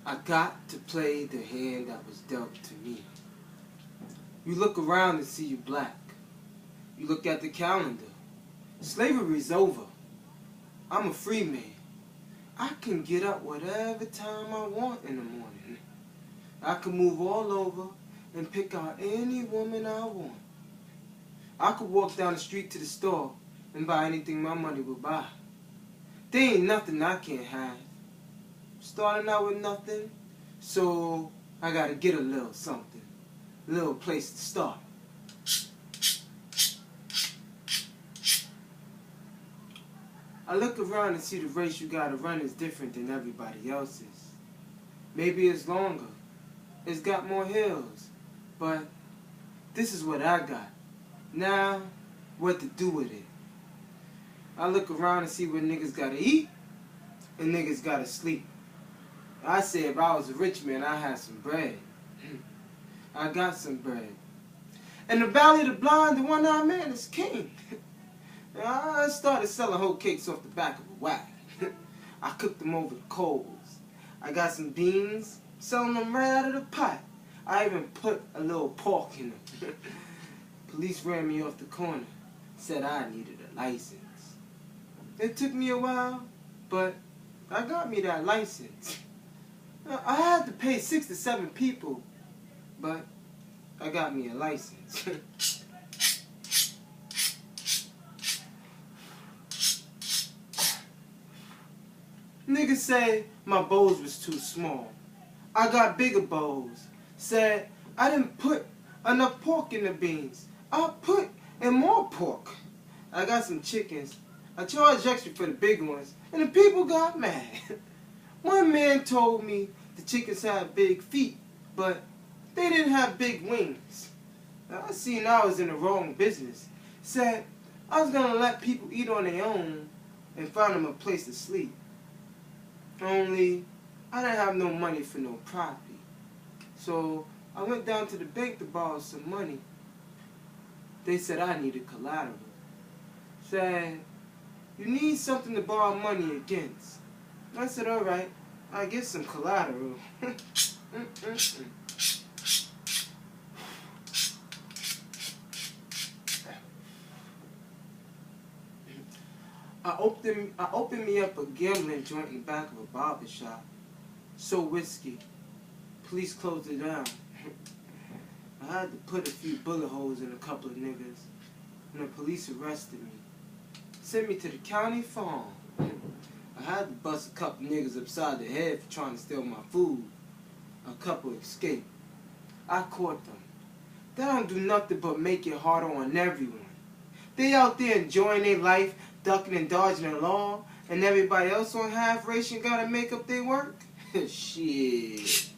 I got to play the hand that was dealt to me. You look around and see you black. You look at the calendar. Slavery's over. I'm a free man. I can get up whatever time I want in the morning. I can move all over and pick out any woman I want. I could walk down the street to the store and buy anything my money would buy. There ain't nothing I can't have. Starting out with nothing, so I gotta get a little something. A little place to start. I look around and see the race you gotta run is different than everybody else's. Maybe it's longer. It's got more hills. But this is what I got. Now, what to do with it? I look around and see what niggas gotta eat and niggas gotta sleep. I say if I was a rich man, I had some bread. I got some bread. And the Valley of the Blind, the one-eyed man is king. I started selling whole cakes off the back of a wagon. I cooked them over the coals. I got some beans, selling them right out of the pot. I even put a little pork in them. Police ran me off the corner, said I needed a license. It took me a while, but I got me that license. I had to pay 6 to 7 people, but I got me a license. Niggas say my bowls was too small. I got bigger bowls. Said I didn't put enough pork in the beans. I put in more pork. I got some chickens. I charged extra for the big ones, and the people got mad. One man told me the chickens had big feet, but they didn't have big wings. I seen I was in the wrong business. Said I was gonna let people eat on their own and find them a place to sleep. Only I didn't have no money for no property. So I went down to the bank to borrow some money. They said I needed collateral. Said, you need something to borrow money against. I said, all right, I'll get some collateral. I opened me up a gambling joint in the back of a barber shop. So whiskey. Police closed it down. I had to put a few bullet holes in a couple of niggas, and the police arrested me. Sent me to the county farm. I had to bust a couple niggas upside the head for trying to steal my food. A couple escaped. I caught them. They don't do nothing but make it harder on everyone. They out there enjoying their life, ducking and dodging the law, and everybody else on half ration gotta make up their work? Shit.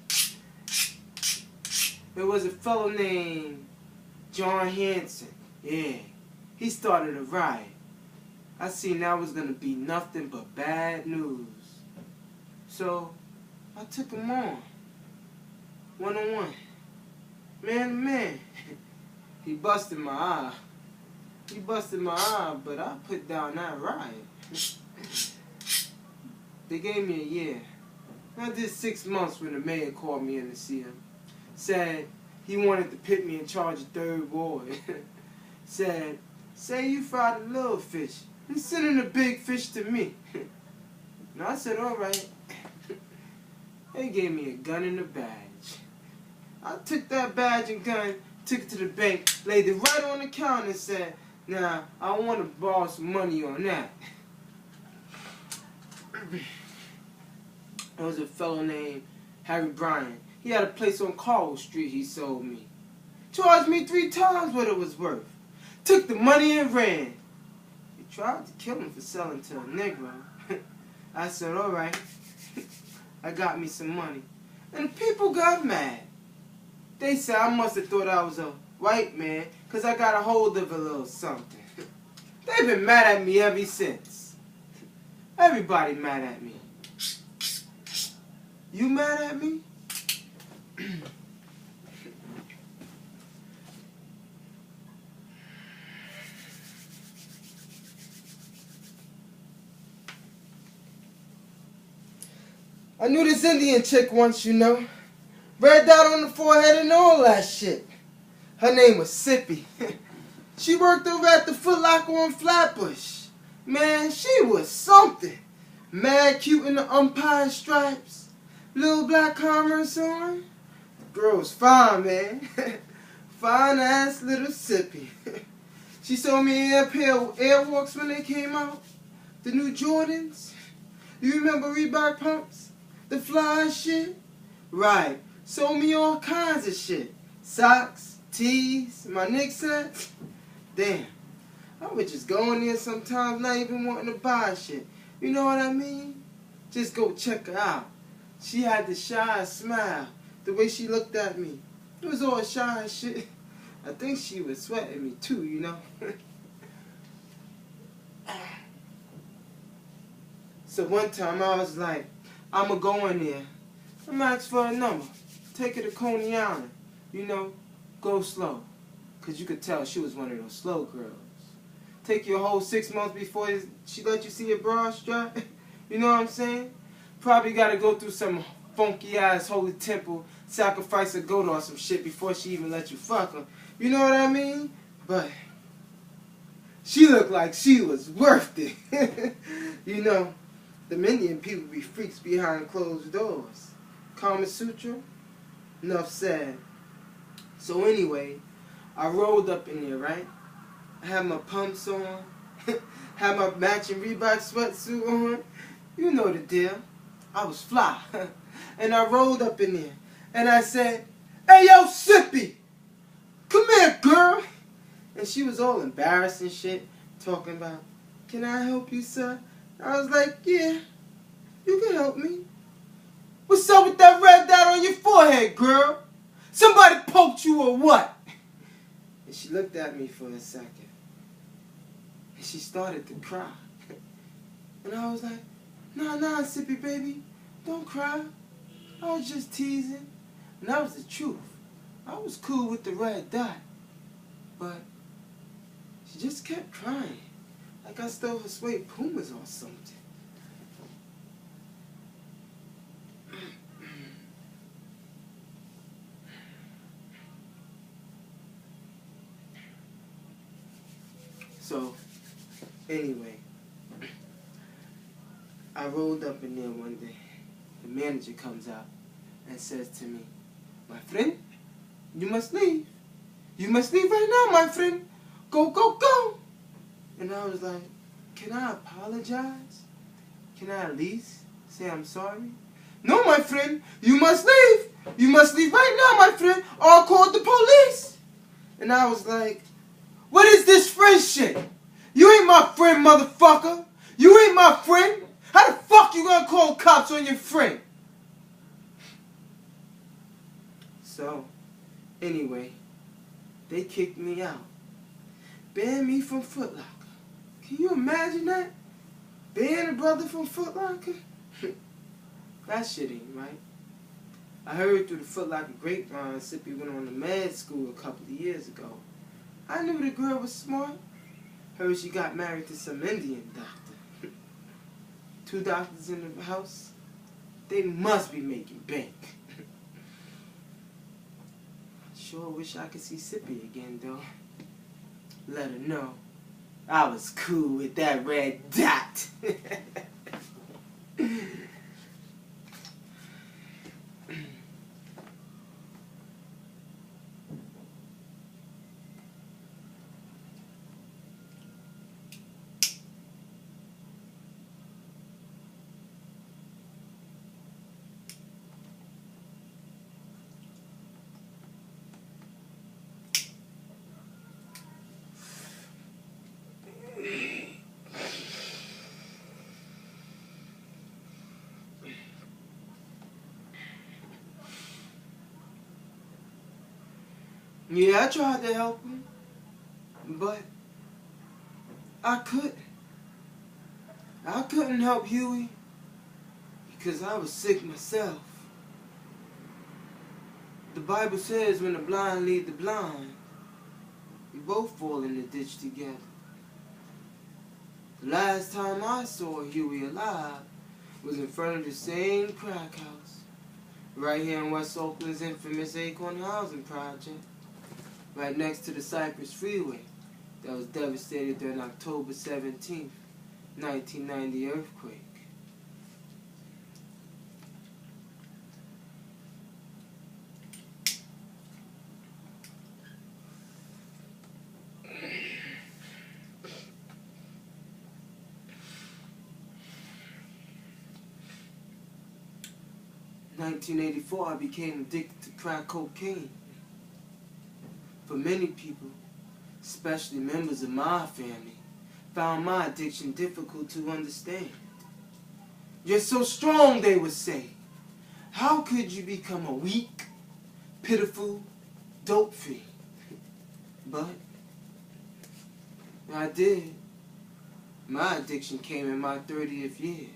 There was a fellow named John Hanson. Yeah, he started a riot. I seen that was gonna be nothing but bad news. So, I took him on. One-on-one. Man to man. He busted my eye. But I put down that riot. They gave me a year. I did 6 months when the mayor called me in to see him. Said he wanted to put me in charge of third ward. Said, say you fried a little fish and sending the big fish to me. And I said, all right. They gave me a gun and a badge. I took that badge and gun, took it to the bank, laid it right on the counter and said, now, I want to borrow some money on that. There was a fellow named Harry Bryan. He had a place on Carl Street he sold me. Charged me 3 times what it was worth. Took the money and ran. They tried to kill him for selling to a Negro. I said, all right. I got me some money. And the people got mad. They said I must have thought I was a white man because I got a hold of a little something. They've been mad at me ever since. Everybody mad at me. You mad at me? I knew this Indian chick once, you know. Red dot on the forehead and all that shit. Her name was Sippy. She worked over at the Foot Locker on Flatbush. Man, she was something. Mad cute in the umpire stripes. Little black Converse on. The girl was fine, man. Fine ass little Sippy. She sold me a pair of Airwalks when they came out. The new Jordans. You remember Reebok pumps? The fly shit? Right. Sold me all kinds of shit. Socks, tees, my Knicks sets. Damn. I would just go in there sometimes not even wanting to buy shit. You know what I mean? Just go check her out. She had the shy smile. The way she looked at me. It was all shy shit. I think she was sweating me too, you know? So one time I was like, I'ma go in there. I'ma ask for a number. Take her to Coney Island. You know, go slow. Because you could tell she was one of those slow girls. Take your whole 6 months before she let you see your bra strap. You know what I'm saying? Probably got to go through some funky-ass holy temple, sacrifice a goat or some shit before she even let you fuck her. You know what I mean? But she looked like she was worth it. You know, the Indian people be freaks behind closed doors. Kama Sutra? Enough said. So anyway, I rolled up in there, right? I had my pumps on, had my matching Reebok sweatsuit on. You know the deal. I was fly. And I rolled up in there. And I said, "Hey, yo, Sippy! Come here, girl!" And she was all embarrassed and shit, talking about, "Can I help you, sir?" I was like, "Yeah, you can help me." "What's up with that red dot on your forehead, girl? Somebody poked you or what?" And she looked at me for a second. And she started to cry. And I was like, Nah, Sippy, baby. Don't cry. I was just teasing." And that was the truth. I was cool with the red dot. But she just kept crying. Like I stole her suede Pumas or something. So, anyway, I rolled up in there one day. The manager comes out and says to me, "My friend, you must leave. You must leave right now, my friend. Go, go, go." And I was like, "Can I apologize? Can I at least say I'm sorry?" "No, my friend, you must leave. You must leave right now, my friend, or I'll call the police." And I was like, "What is this friend shit? You ain't my friend, motherfucker. You ain't my friend. How the fuck you gonna call cops on your friend?" So, anyway, they kicked me out. Banned me from Foot Locker. Can you imagine that? Ban a brother from Foot Locker? That shit ain't right. I heard through the Foot Locker grapevine Sippy went on to med school a couple of years ago. I knew the girl was smart. Heard she got married to some Indian doctor. 2 doctors in the house. They must be making bank. Sure wish I could see Sippy again, though. Let her know I was cool with that red dot. Yeah, I tried to help him, but I couldn't. I couldn't help Huey because I was sick myself. The Bible says when the blind lead the blind, we both fall in the ditch together. The last time I saw Huey alive, was in front of the same crack house, right here in West Oakland's infamous Acorn Housing Project, right next to the Cypress Freeway that was devastated during October 17th, 1990 earthquake. In 1984, I became addicted to crack cocaine. For many people, especially members of my family, found my addiction difficult to understand. "You're so strong," they would say. "How could you become a weak, pitiful dope fiend?" But I did. My addiction came in my 30th year.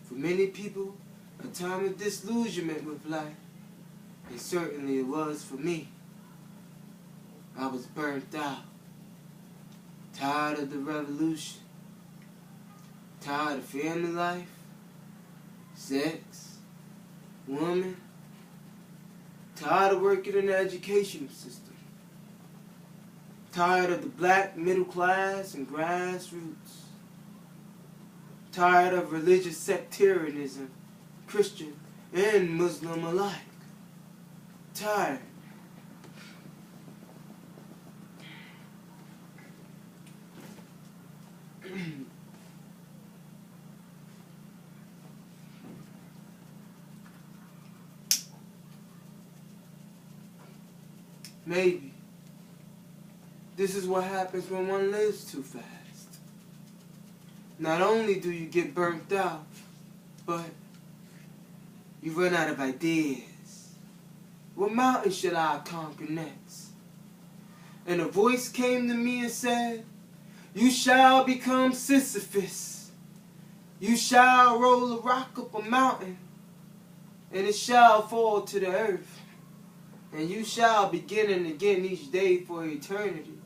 For many people, a time of disillusionment with life, and certainly it was for me. I was burnt out, tired of the revolution, tired of family life, sex, women, tired of working in the educational system, tired of the black middle class and grassroots, tired of religious sectarianism, Christian and Muslim alike. Tired. Maybe this is what happens when one lives too fast. Not only do you get burnt out, but you run out of ideas. What mountain should I conquer next? And a voice came to me and said, "You shall become Sisyphus. You shall roll a rock up a mountain, and it shall fall to the earth. And you shall begin and again each day for eternity,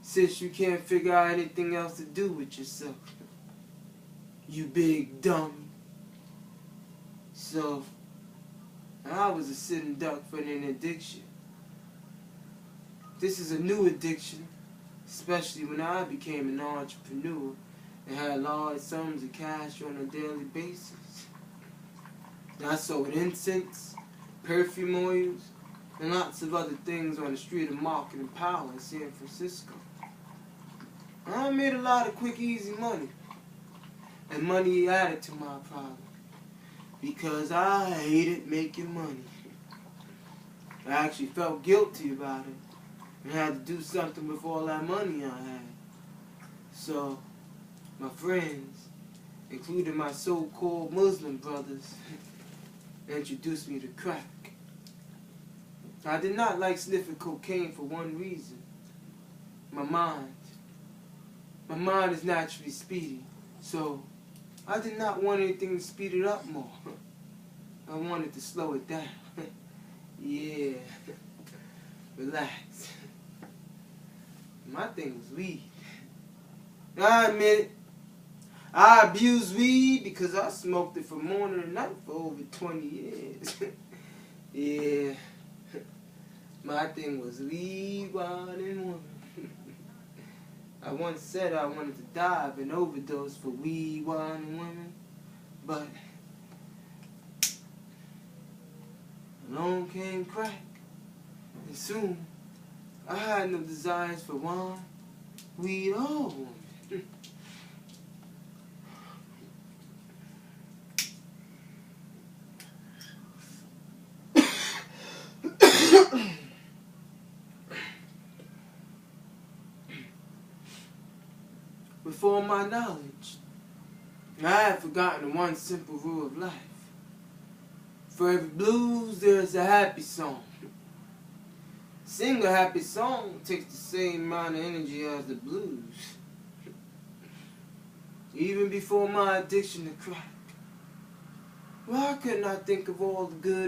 since you can't figure out anything else to do with yourself. You big dummy." So, I was a sitting duck for an addiction. This is a new addiction, especially when I became an entrepreneur and had large sums of cash on a daily basis. I sold incense, perfume oils, and lots of other things on the street of Market and Powell in San Francisco. I made a lot of quick, easy money. And money added to my problem, because I hated making money. I actually felt guilty about it and had to do something with all that money I had. So, my friends, including my so-called Muslim brothers, introduced me to crack. I did not like sniffing cocaine for one reason. My mind. My mind is naturally speedy, so I did not want anything to speed it up more. I wanted to slow it down. Yeah. Relax. My thing was weed. I admit it. I abused weed because I smoked it from morning to night for over 20 years. Yeah. My thing was weed, wine, and women. I once said I wanted to die of an overdose for weed, wine, and women, but along came crack, and soon I had no desires for wine, weed, or women. With all my knowledge, I had forgotten the one simple rule of life. For every blues, there's a happy song. Sing a happy song takes the same amount of energy as the blues. Even before my addiction to crack, why couldn't I think of all the good